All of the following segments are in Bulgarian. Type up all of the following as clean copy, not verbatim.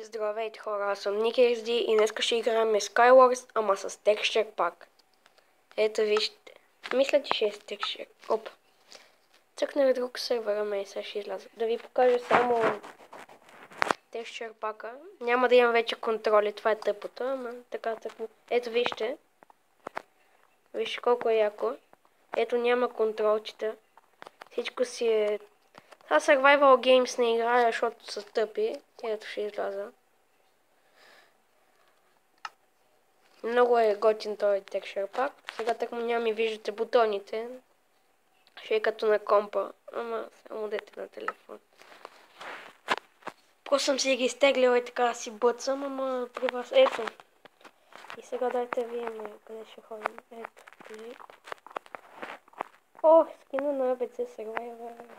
Здравейте хора, аз съм NickXD и днес ще играем Skywars, ама с Texture Pack. Ето вижте. Мисля, че ще е с Texture. Оп. Цъкнах друг сервер, ама и сега ще изляза. Да ви покажа само Texture Pack-а. Няма да имам вече контроли, това е тъпото, ама така цъкна. Ето вижте. Вижте колко е яко. Ето няма контролчета. Всичко си е... Това Survival Games не играя, защото са тъпи. Ето ще изляза. Много е готин този Texture Pack. Сега так му няма и виждате бутоните. Ще е като на компа. Ама само дете на телефон. Просто съм си ги изтеглила и така си бъцам, ама при вас ето. И сега дайте видим къде ще ходим. Ето. Кажи. О, скина на ABC Survivor.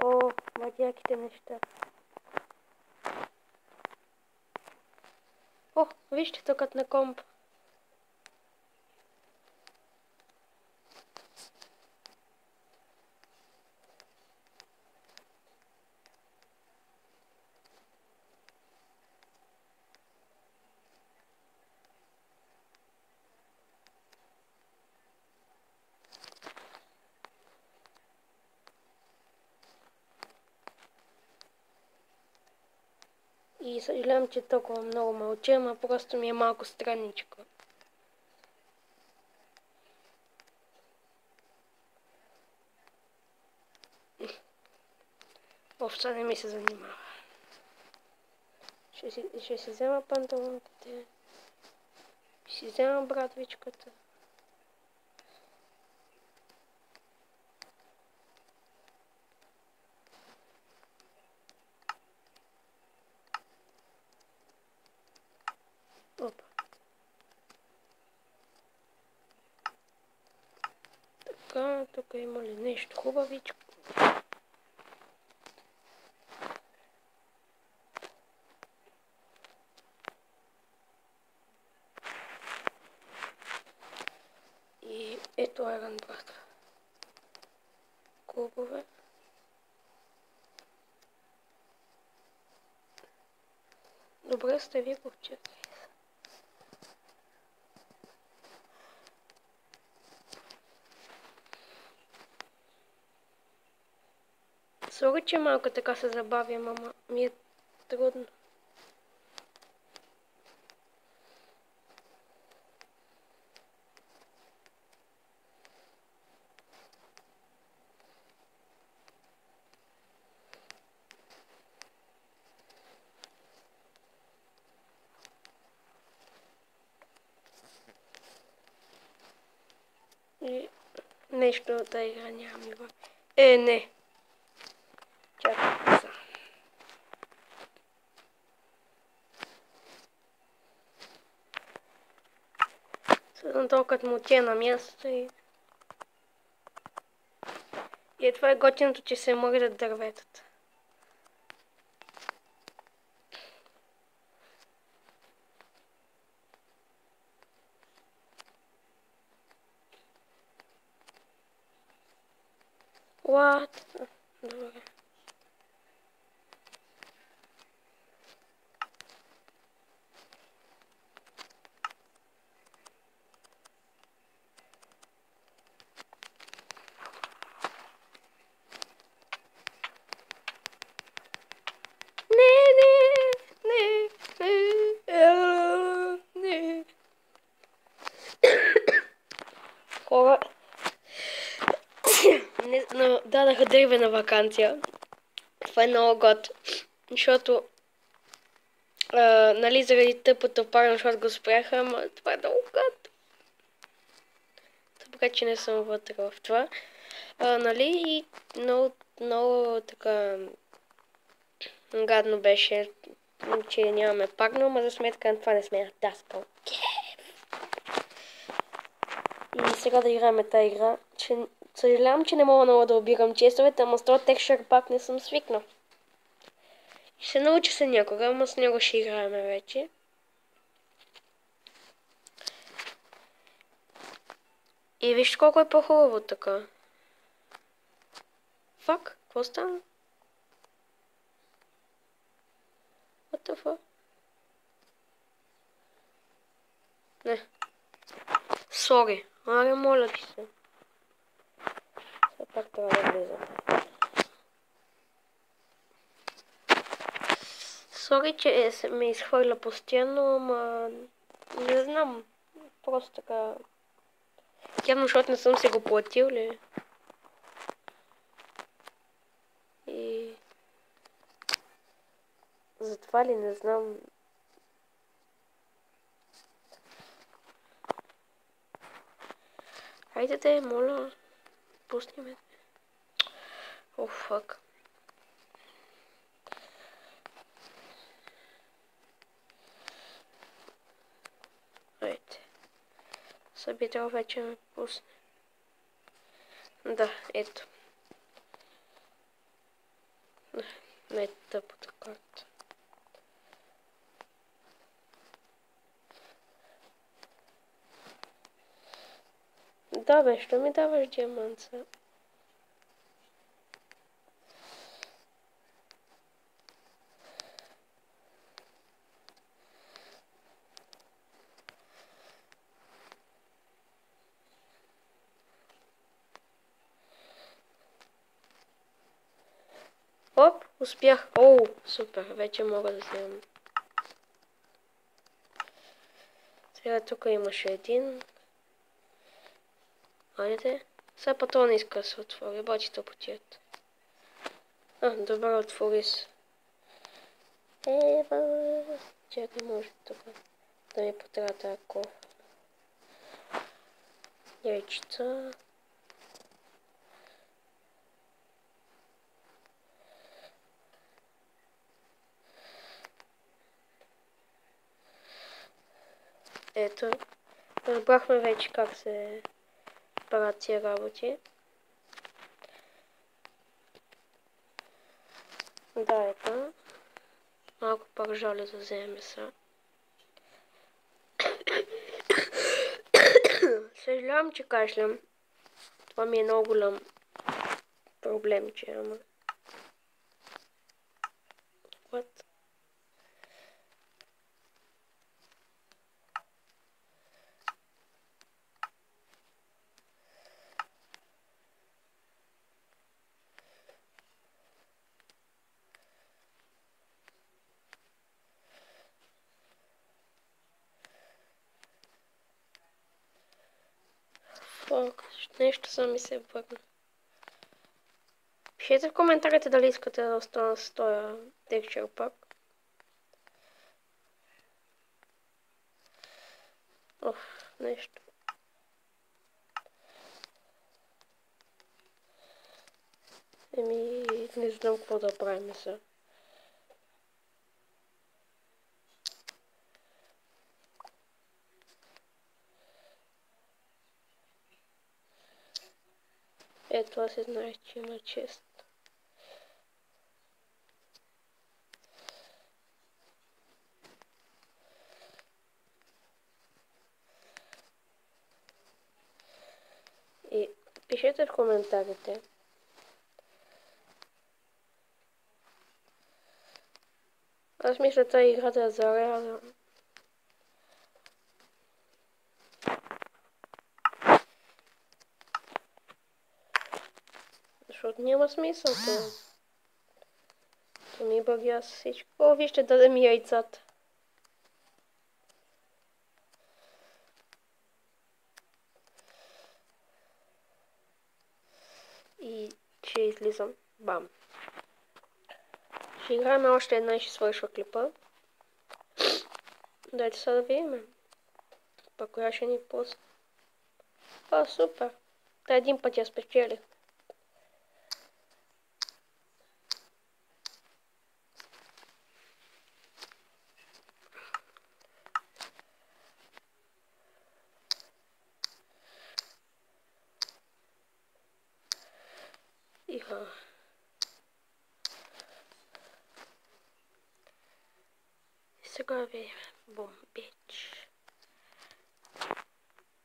О, мадяките неща. О, вижте тук на комп. И съжалявам, че толкова много мълча, ама просто ми е малко странничко. Овца не ми се занимава. Ще си взема панталонките. Ще си взема брадвичката. Опа. Така, тук има ли нещо хубавичко? И ето Iron Brad. Кубове. Добре сте ви повчета. Сори, че малко така се забавям, ама ми е трудно. И нещо от тази игра нямам игра. Не. Чакай са. Съдам толкова му тя на място и... И това е готиното, че се мърдат дърветата. What? Добре. Не. Хора, но дадаха дървена вакансия. Това е много год. Защото, нали, заради тъпото парно, защото го спряха, ама това е много год. Добре, че не съм вътре в това. Нали, и много така гадно беше, че нямаме парно, ама за сметка на това не сме натаскал. И сега да играем тази игра, че съжалявам, че не мога много да обирам честовете, ама с този Texture Pack не съм свикнал. Ще науча се някога, ама с него ще играем вече. И вижте колко е по-хубаво така. Фак, какво стана? What the fuck? Не. Сори. Аре, моля ти се. Все пак трябва да влизам. Сори, че се ме изхвърля постоянно, ама не знам. Просто така. Явно, защото не съм си го платил ли. И затова ли не знам. Хайде те, моля. Пусни ме. О, фак. Айде. Съби трябва вече ме пусне. Да, ето. Не е тъпата карта. Да, бе, що ми даваш диаманца? Оп, успях. Оу, супер, вече мога да вземам. Сега тук имаше един. Айде. Сега патрон иска да се отвори, бачи тъпотият. Добре, отвори се. Ева. Чакай, може тук да ми потрябва тази кофа. Яйчица. Ето. Разбрахме вече как се правят тия работи. Да, ето. Малко пържоли да вземем сега. Съжалявам, че кашлям. Това ми е много голям проблем, че ама. What? Фак, нещо съм ми се върна. Пишете в коментарите дали искате да остана с този текстчер пак. Оф, нещо. Еми, не знам какво да правим сега. Ето, аз се знаех, че има чест. И пишете в коментарите. Аз мисля тази играта е заряда. Защото няма смисъл това. То ми бъгя с всичко. О, вижте, даде ми яйцата. И ще излизам. Бам. Ще играем още една и ще свършва клипа. Дайте сега да видим. Па коя ще ни пусне. Супер. Та един път я спечелих. Иха. И сега видим. Бомбич.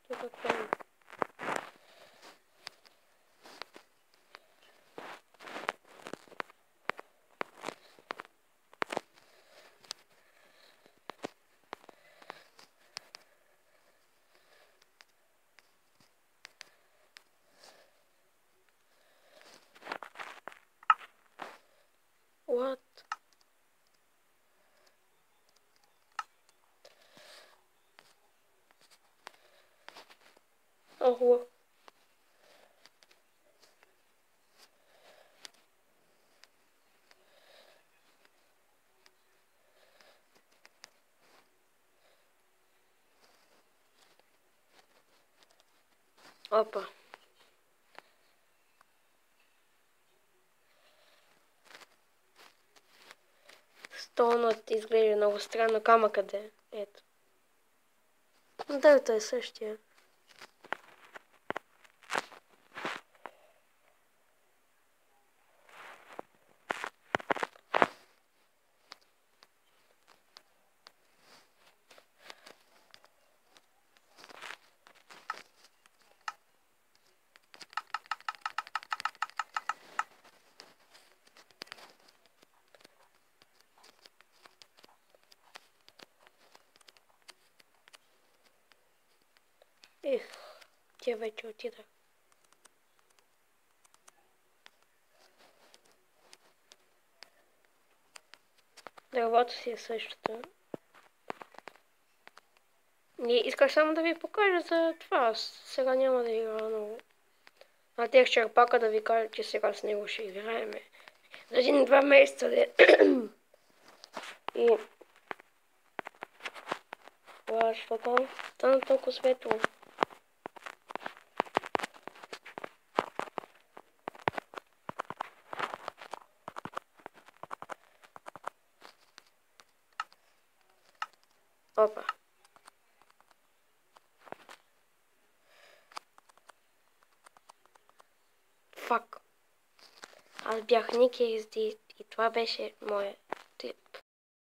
Тук какво е? What? Ого. Опа. Стонът изглежда много странно. Камък къде? Ето. Да, той е същия. Ех, тя вече отида. Дървото си е същото. И исках само да ви покажа за това. Сега няма да играя много. А тех черпака да ви кажа, че сега с него ще играеме. За 1-2 месеца. И... Що там? Стана толкова светло. Опа. Фак. Аз бях Ники и това беше моя